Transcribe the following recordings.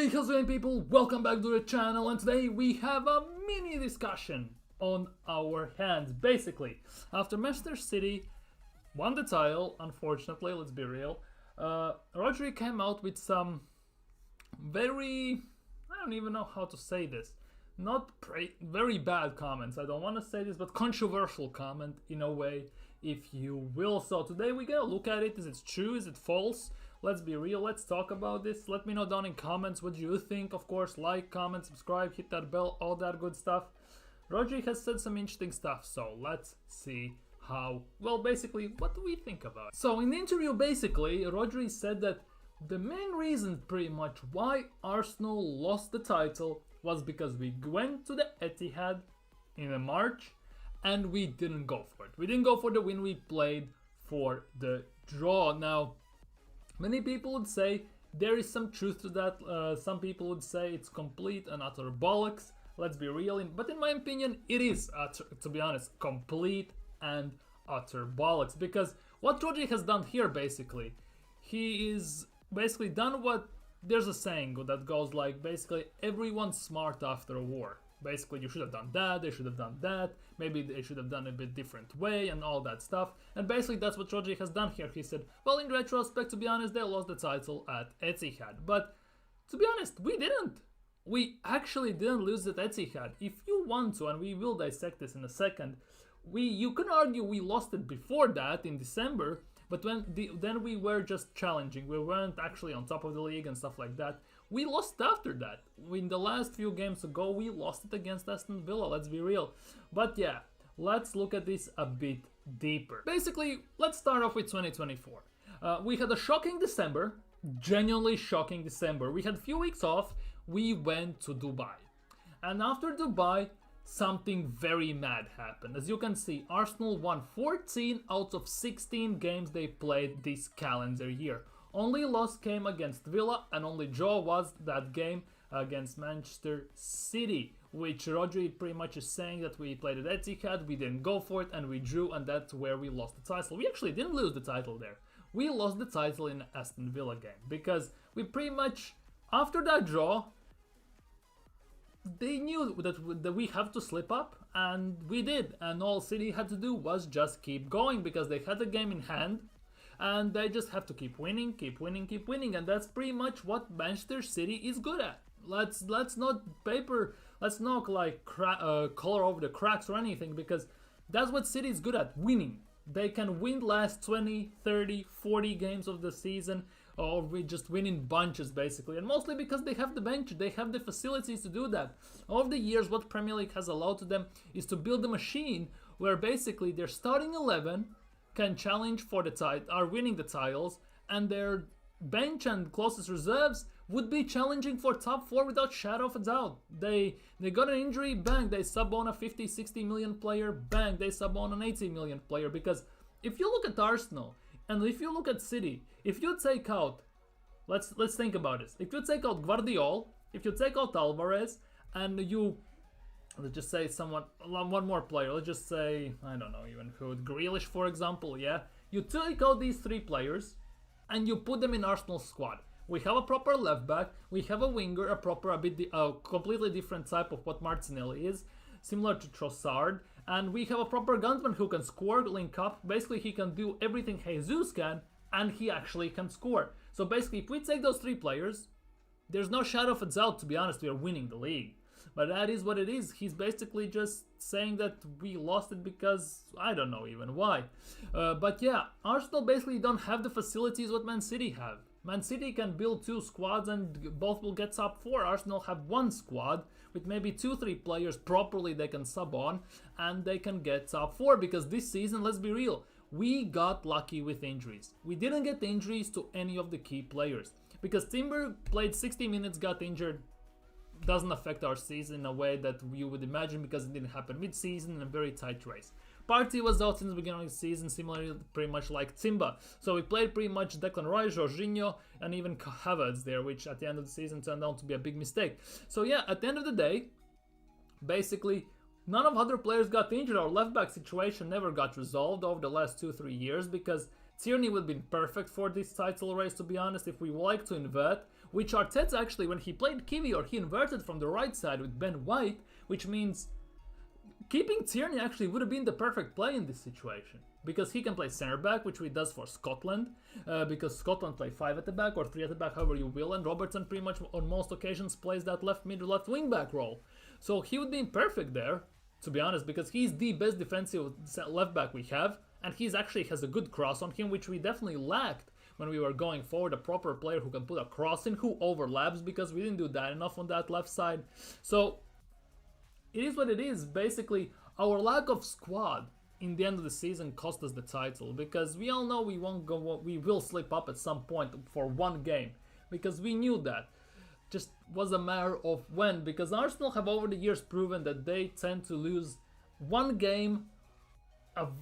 Hey, how's it going, people? Welcome back to the channel, and today we have a mini discussion on our hands. Basically, after Manchester City won the title, unfortunately, let's be real, Rodri came out with some very, I don't even know how to say this, very bad comments. I don't want to say this, but controversial comment in a way, if you will. So today we're gonna look at it. Is it true? Is it false? Let's be real, let's talk about this. Let me know down in comments what you think. Of course, like, comment, subscribe, hit that bell, all that good stuff. Rodri has said some interesting stuff, so let's see basically, what do we think about it? So in the interview, basically, Rodri said that the main reason pretty much why Arsenal lost the title was because we went to the Etihad in March and we didn't go for it. We didn't go for the win, we played for the draw. Now, many people would say there is some truth to that. Some people would say it's complete and utter bollocks. Let's be real. But in my opinion, it is, to be honest, complete and utter bollocks. Because what Rodri has done here, basically, he is basically done what, there's a saying that goes like, basically, everyone's smart after a war. Basically, you should have done that, they should have done that, maybe they should have done a bit different way and all that stuff. And basically that's what Rodri has done here. He said, well, in retrospect, to be honest, they lost the title at Etihad. But to be honest, we didn't. We actually didn't lose at Etihad. If you want to, and we will dissect this in a second, you can argue we lost it before that in December, but then we were just challenging. We weren't actually on top of the league and stuff like that. We lost after that. In the last few games ago, we lost it against Aston Villa, let's be real. But yeah, let's look at this a bit deeper. Basically, let's start off with 2024. We had a shocking December, genuinely shocking December. We had a few weeks off, we went to Dubai. And after Dubai, something very mad happened. As you can see, Arsenal won 14 out of 16 games they played this calendar year. Only loss came against Villa, and only draw was that game against Manchester City, which Rodri pretty much is saying that we played at Etihad, we didn't go for it, and we drew, and that's where we lost the title. We actually didn't lose the title there. We lost the title in Aston Villa game, because we pretty much, after that draw, they knew that we have to slip up, and we did, and all City had to do was just keep going, because they had the game in hand, and they just have to keep winning, and that's pretty much what Manchester City is good at. Let's not like color over the cracks or anything, because that's what City is good at, winning. They can win last 20, 30, 40 games of the season, or we just win in bunches basically, and mostly because they have the bench, they have the facilities to do that. Over the years, what Premier League has allowed to them is to build a machine where basically their starting 11 can challenge for the title, are winning the titles, and their bench and closest reserves would be challenging for top 4 without shadow of a doubt. They got an injury, bang, they sub on a 50, 60 million player, bang, they sub on an 80 million player. Because if you look at Arsenal and if you look at City, if you take out, let's think about this. If you take out Guardiola, if you take out Alvarez, and you, let's just say one more player, let's just say, I don't know even who, Grealish for example, yeah? You take out these 3 players and you put them in Arsenal's squad. We have a proper left back, we have a winger, a completely different type of what Martinelli is, similar to Trossard, and we have a proper gunsman who can score, link up. Basically he can do everything Jesus can, and he actually can score. So basically if we take those 3 players, there's no shadow of a doubt, to be honest, we are winning the league. But that is what it is. He's basically just saying that we lost it because I don't know even why. But yeah, Arsenal basically don't have the facilities what Man City have. Man City can build 2 squads and both will get top 4. Arsenal have 1 squad with maybe 2-3 players properly they can sub on, and they can get top 4, because this season, let's be real, we got lucky with injuries. We didn't get injuries to any of the key players, because Timber played 60 minutes, got injured. Doesn't affect our season in a way that you would imagine, because it didn't happen mid-season in a very tight race. Partey was out since the beginning of the season, similarly pretty much like Timber. So we played pretty much Declan Rice, Jorginho, and even Havertz there, which at the end of the season turned out to be a big mistake. So yeah, at the end of the day, basically none of other players got injured. Our left back situation never got resolved over the last 2-3 years, because Tierney would have been perfect for this title race, to be honest. If we like to invert, which Arteta actually, when he played Kiwior, he inverted from the right side with Ben White, which means keeping Tierney actually would have been the perfect play in this situation. Because he can play center back, which he does for Scotland, because Scotland play 5 at the back or 3 at the back, however you will, and Robertson pretty much on most occasions plays that left mid or left wing back role. So he would be perfect there, to be honest, because he's the best defensive left back we have, and he's actually has a good cross on him, which we definitely lacked when we were going forward, a proper player who can put a cross in, who overlaps, because we didn't do that enough on that left side. So it is what it is. Basically, our lack of squad in the end of the season cost us the title, because we all know we will slip up at some point for one game, because we knew that. Just was a matter of when, because Arsenal have over the years proven that they tend to lose one game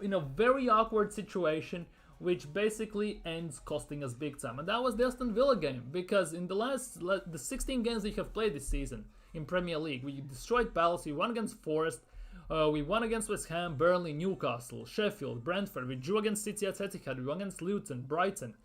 in a very awkward situation, which basically ends costing us big time. And that was the Aston Villa game, because in the 16 games we have played this season in Premier League, we destroyed Palace, we won against Forest, we won against West Ham, Burnley, Newcastle, Sheffield, Brentford. We drew against City at Etihad. We won against Luton, Brighton,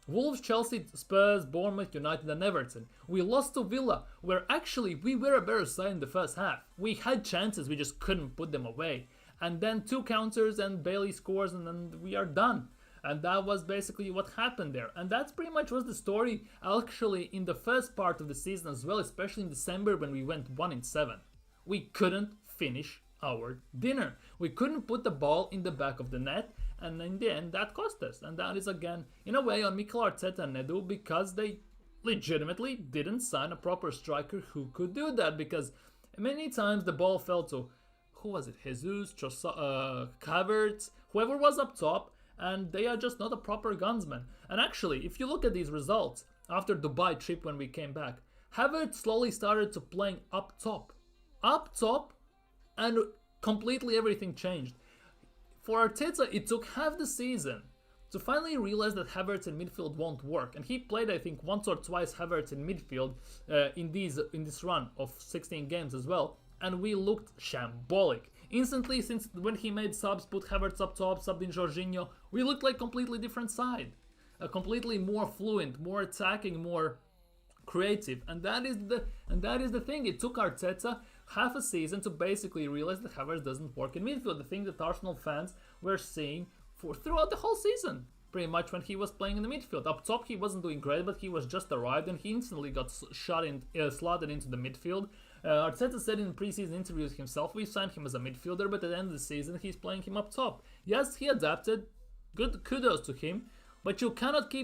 Wolves, Chelsea, Spurs, Bournemouth, United and Everton. We lost to Villa, where actually we were a better side in the first half. We had chances, we just couldn't put them away. And then 2 counters and Bailey scores and then we are done. And that was basically what happened there. And that's pretty much was the story actually in the first part of the season as well, especially in December when we went 1-7. We couldn't finish our dinner. We couldn't put the ball in the back of the net, and in the end that cost us. And that is again in a way on Mikel Arteta and Edu, because they legitimately didn't sign a proper striker who could do that, because many times the ball fell to, who was it, Jesus, Havertz, whoever was up top, and they are just not a proper gunsman. And actually, if you look at these results after Dubai trip when we came back, Havertz slowly started to playing up top, and completely everything changed. For Arteta, it took half the season to finally realize that Havertz in midfield won't work, and he played, I think, once or twice Havertz in midfield in this run of 16 games as well, and we looked shambolic. Instantly, since when he made subs, put Havertz up top, subbed in Jorginho, we looked like completely different side, a completely more fluent, more attacking, more creative, and that is the thing. It took Arteta half a season to basically realize that Havertz doesn't work in midfield. The thing that Arsenal fans were seeing throughout the whole season, pretty much, when he was playing in the midfield. Up top, he wasn't doing great, but he was just arrived and he instantly got slotted into the midfield. Arteta said in preseason interviews himself, we signed him as a midfielder, but at the end of the season, he's playing him up top. Yes, he adapted. Good, kudos to him. But you cannot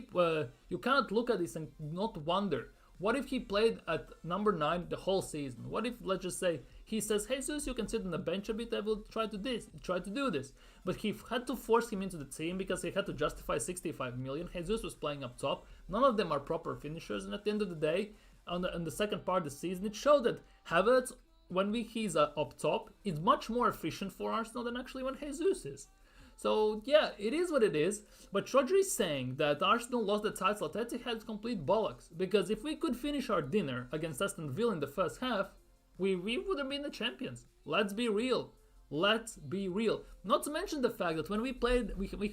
look at this and not wonder, what if he played at number 9 the whole season? What if, let's just say, he says, Jesus, you can sit on the bench a bit, I will try to do this. But he had to force him into the team because he had to justify 65 million. Jesus was playing up top. None of them are proper finishers. And at the end of the day, on the second part of the season, it showed that Havertz, when he's up top, is much more efficient for Arsenal than actually when Jesus is. So yeah, it is what it is. But Rodri saying that Arsenal lost the title at Etihad is complete bollocks. Because if we could finish our dinner against Aston Villa in the first half, we would have been the champions. Let's be real. Let's be real. Not to mention the fact that when we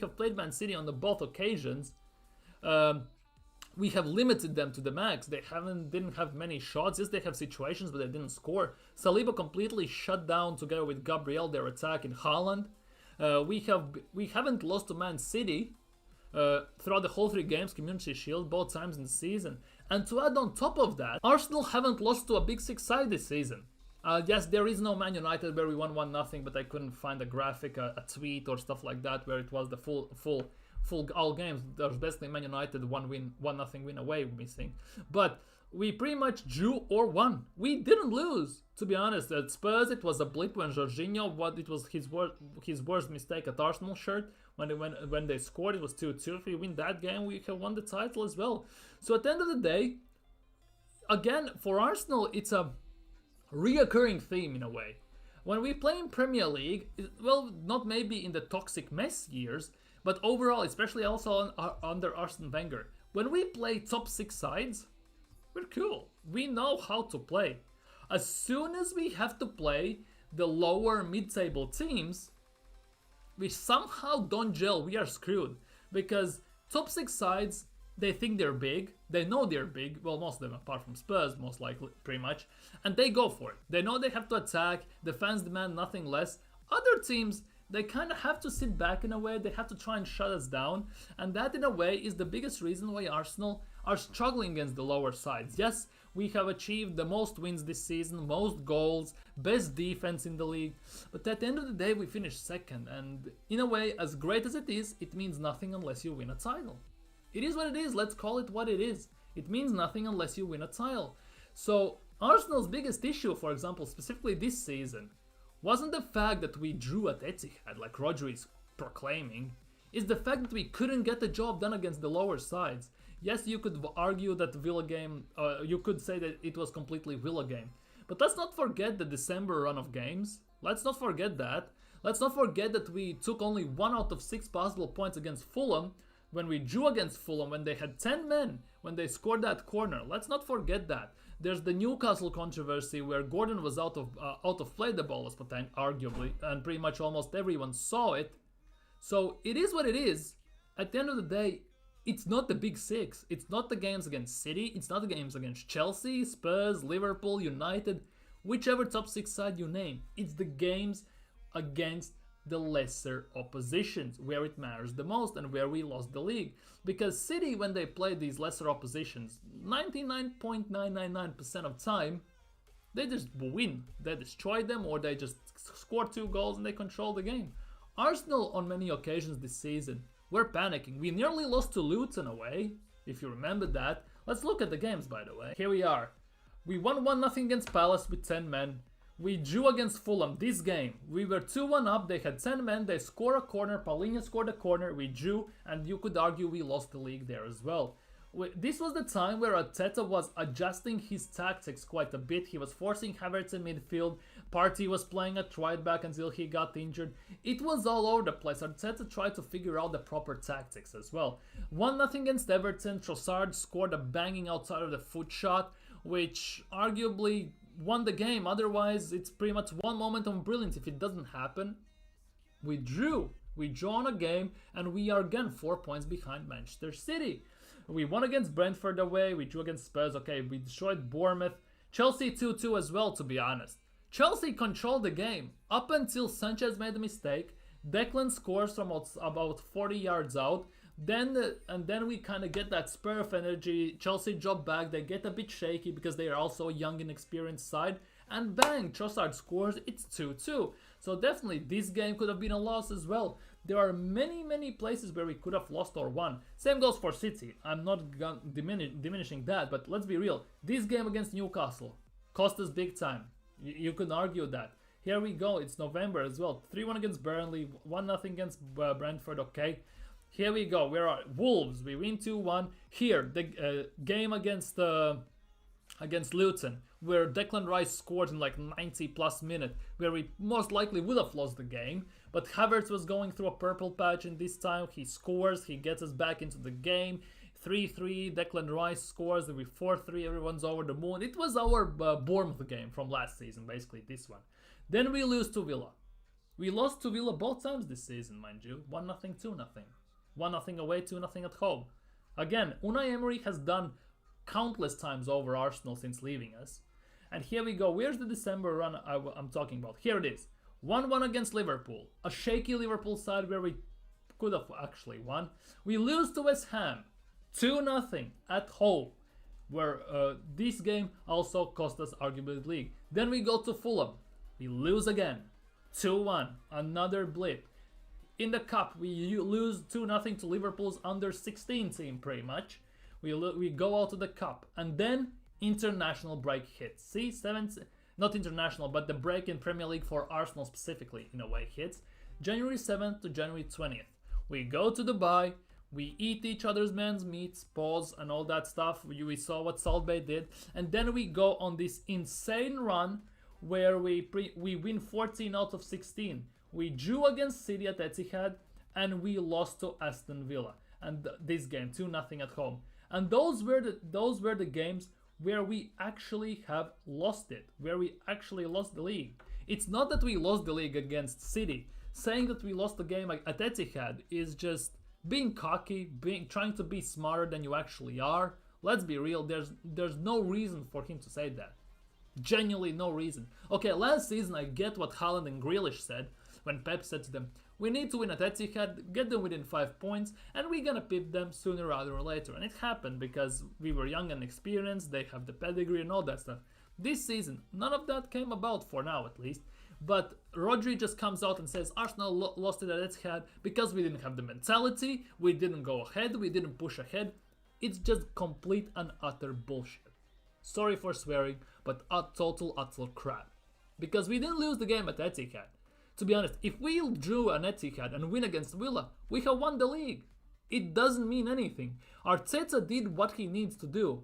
have played Man City on both occasions, we have limited them to the max. They didn't have many shots. Yes, they have situations, but they didn't score. Saliba completely shut down together with Gabriel their attack in Haaland. We haven't lost to Man City throughout the whole 3 games, Community Shield, both times in the season. And to add on top of that, Arsenal haven't lost to a Big Six side this season. Yes, there is no Man United where we won 1-0, but I couldn't find a graphic, a tweet or stuff like that where it was the full all games. There's basically Man United 1-0 win away missing. But we pretty much drew or won. We didn't lose, to be honest. At Spurs, it was a blip when Jorginho, it was his worst mistake at Arsenal shirt. When they scored, it was 2-2. If we win that game, we have won the title as well. So at the end of the day, again, for Arsenal, it's a reoccurring theme in a way. When we play in Premier League, well, not maybe in the toxic mess years, but overall, especially also under Arsene Wenger, when we play top 6 sides, we're cool. We know how to play. As soon as we have to play the lower mid-table teams, we somehow don't gel. We are screwed, because top 6 sides, They think they're big. They know they're big. Well, most of them, apart from Spurs, most likely, pretty much. And they go for it. They know they have to attack. The fans demand nothing less. Other teams, they kind of have to sit back in a way. They have to try and shut us down. And that, in a way, is the biggest reason why Arsenal are struggling against the lower sides. Yes, we have achieved the most wins this season, most goals, best defense in the league. But at the end of the day, we finished second. And in a way, as great as it is, it means nothing unless you win a title. It is what it is. Let's call it what it is. It means nothing unless you win a title. So Arsenal's biggest issue, for example, specifically this season, wasn't the fact that we drew at Etihad, like Rodri is proclaiming. It's the fact that we couldn't get the job done against the lower sides. Yes, you could argue that Villa game, you could say that it was completely Villa game. But let's not forget the December run of games. Let's not forget that. Let's not forget that we took only 1 out of 6 possible points against Fulham, when we drew against Fulham, when they had 10 men, when they scored that corner. Let's not forget that. There's the Newcastle controversy where Gordon was out of play, the ball was arguably, and pretty much almost everyone saw it. So it is what it is. At the end of the day, it's not the big six. It's not the games against City. It's not the games against Chelsea, Spurs, Liverpool, United, whichever top 6 side you name. It's the games against the lesser oppositions where it matters the most and where we lost the league. Because City, when they played these lesser oppositions, 99.999% of time, they just win. They destroy them, or they just score 2 goals and they control the game. Arsenal, on many occasions this season, were panicking. We nearly lost to Luton away, if you remember that. Let's look at the games, by the way. Here we are. We won 1-0 against Palace with 10 men. We drew against Fulham this game. We were 2-1 up, they had 10 men, they scored a corner, Paulinho scored a corner, we drew, and you could argue we lost the league there as well. This was the time where Arteta was adjusting his tactics quite a bit. He was forcing Havertz in midfield, Partey was playing at right back until he got injured. It was all over the place. Arteta tried to figure out the proper tactics as well. 1-0 against Everton, Trossard scored a banging outside of the foot shot, which arguably won the game. Otherwise, it's pretty much one moment of brilliance. If it doesn't happen, we drew. We draw a game, and we are again 4 points behind Manchester City. We won against Brentford away. We drew against Spurs. Okay, we destroyed Bournemouth. Chelsea 2-2 as well, to be honest. Chelsea controlled the game up until Sanchez made a mistake. Declan scores from about 40 yards out. Then we kind of get that spur of energy. Chelsea drop back. They get a bit shaky because they are also a young and experienced side. And bang, Trossard scores. It's 2-2. So definitely this game could have been a loss as well. There are many places where we could have lost or won. Same goes for City. I'm not diminishing that, but let's be real. This game against Newcastle cost us big time. You can argue that. Here we go. It's November as well. 3-1 against Burnley. 1-0 against Brentford. Okay. Here we go. We're at Wolves. We win 2-1. Here, the game against Luton, where Declan Rice scored in like 90 plus minutes, where we most likely would have lost the game. But Havertz was going through a purple patch, and this time he scores. He gets us back into the game. 3-3, Declan Rice scores. Then we 4-3, everyone's over the moon. It was our Bournemouth game from last season, basically this one. Then we lose to Villa. We lost to Villa both times this season, mind you. 1-0, 2-0. 1-0 away, 2-0 at home. Again, Unai Emery has done countless times over Arsenal since leaving us. And here we go. Where's the December run I'm talking about? Here it is. 1-1 against Liverpool. A shaky Liverpool side where we could have actually won. We lose to West Ham. 2-0 at home. Where this game also cost us arguably the league. Then we go to Fulham. We lose again. 2-1. Another blip. In the cup, we lose 2-0 to Liverpool's under-16 team, pretty much. We go out to the cup, and then international break hits. See, not international, but the break in Premier League for Arsenal specifically, in a way, hits. January 7th to January 20th. We go to Dubai, we eat each other's men's meats, paws, and all that stuff. We saw what Salt Bay did, and then we go on this insane run where we win 14 out of 16. We drew against City at Etihad, and we lost to Aston Villa. And this game, 2-0 at home. And those were the games where we actually have lost it, where we actually lost the league. It's not that we lost the league against City. Saying that we lost the game at Etihad is just being cocky, trying to be smarter than you actually are. Let's be real, there's no reason for him to say that. Genuinely no reason. Okay, last season I get what Haaland and Grealish said when Pep said to them, we need to win at Etihad, get them within 5 points, and we're gonna pip them sooner rather or later. And it happened because we were young and experienced, they have the pedigree and all that stuff. This season, none of that came about, for now at least. But Rodri just comes out and says Arsenal lost it at Etihad because we didn't have the mentality, we didn't go ahead, we didn't push ahead. It's just complete and utter bullshit. Sorry for swearing, but total utter crap. Because we didn't lose the game at Etihad. To be honest, if we drew an Etihad and win against Villa, we have won the league. It doesn't mean anything. Arteta did what he needs to do.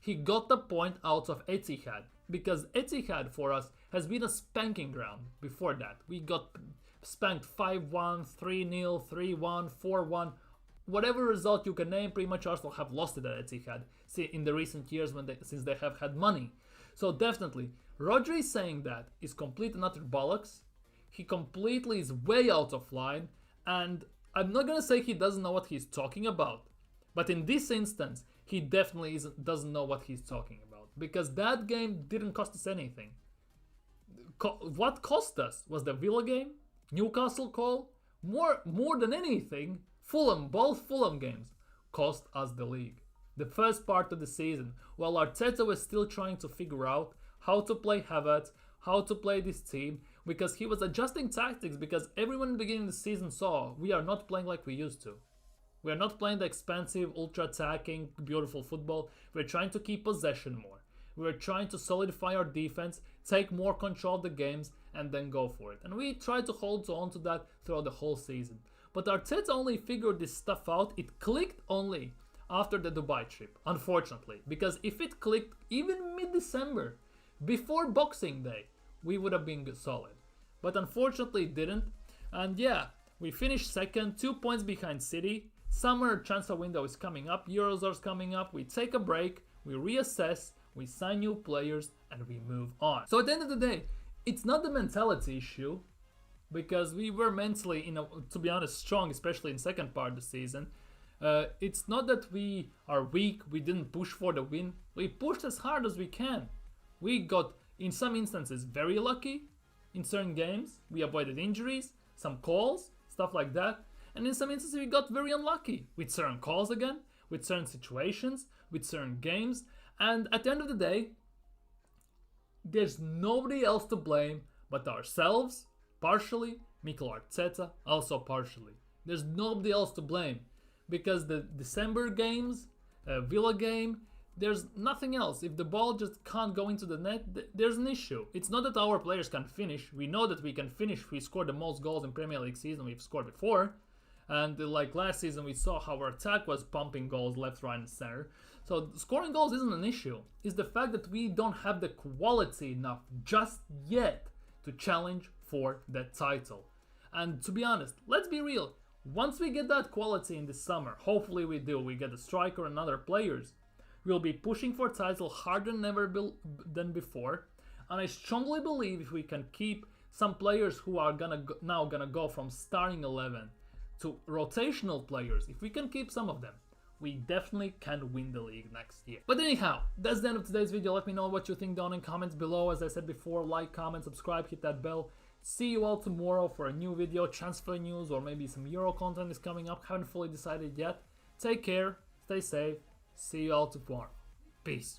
He got the point out of Etihad. Because Etihad for us has been a spanking ground before that. We got spanked 5-1, 3-0, 3-1, 4-1. Whatever result you can name, pretty much Arsenal have lost it at Etihad in the recent years since they have had money. So definitely, Rodri saying that is complete and utter bollocks. He completely is way out of line, and I'm not gonna say he doesn't know what he's talking about, but in this instance, he definitely doesn't know what he's talking about, because that game didn't cost us anything. What cost us was the Villa game, Newcastle call, more than anything. Both Fulham games cost us the league. The first part of the season, while Arteta was still trying to figure out how to play Havertz, how to play this team, because he was adjusting tactics, because everyone in the beginning of the season saw we are not playing like we used to. We are not playing the expansive, ultra-attacking, beautiful football. We're trying to keep possession more. We're trying to solidify our defense, take more control of the games, and then go for it. And we tried to hold on to that throughout the whole season. But Arteta only figured this stuff out. It clicked only after the Dubai trip, unfortunately. Because if it clicked even mid-December, before Boxing Day, we would have been solid. But unfortunately it didn't. And yeah, we finished second, 2 points behind City. Summer transfer window is coming up, Euros are coming up. We take a break, we reassess, we sign new players, and we move on. So at the end of the day, it's not the mentality issue, because we were mentally, to be honest, strong, especially in second part of the season. It's not that we are weak, we didn't push for the win. We pushed as hard as we can. We got, in some instances, very lucky. In certain games, we avoided injuries, some calls, stuff like that. And in some instances, we got very unlucky with certain calls again, with certain situations, with certain games. And at the end of the day, there's nobody else to blame but ourselves, partially, Mikel Arteta, also partially. There's nobody else to blame, because the December games, Villa game, there's nothing else. If the ball just can't go into the net, there's an issue. It's not that our players can finish. We know that we can finish. We scored the most goals in Premier League season we've scored before. And like last season, we saw how our attack was pumping goals left, right, and center. So scoring goals isn't an issue. It's the fact that we don't have the quality enough just yet to challenge for that title. And to be honest, let's be real. Once we get that quality in the summer, hopefully we do, we get a striker and other players, we'll be pushing for title harder than ever than before. And I strongly believe if we can keep some players who are now gonna go from starting 11 to rotational players, if we can keep some of them, we definitely can win the league next year. But anyhow, that's the end of today's video. Let me know what you think down in comments below. As I said before, like, comment, subscribe, hit that bell. See you all tomorrow for a new video, transfer news, or maybe some Euro content is coming up. Haven't fully decided yet. Take care, stay safe. See you all tomorrow. Peace.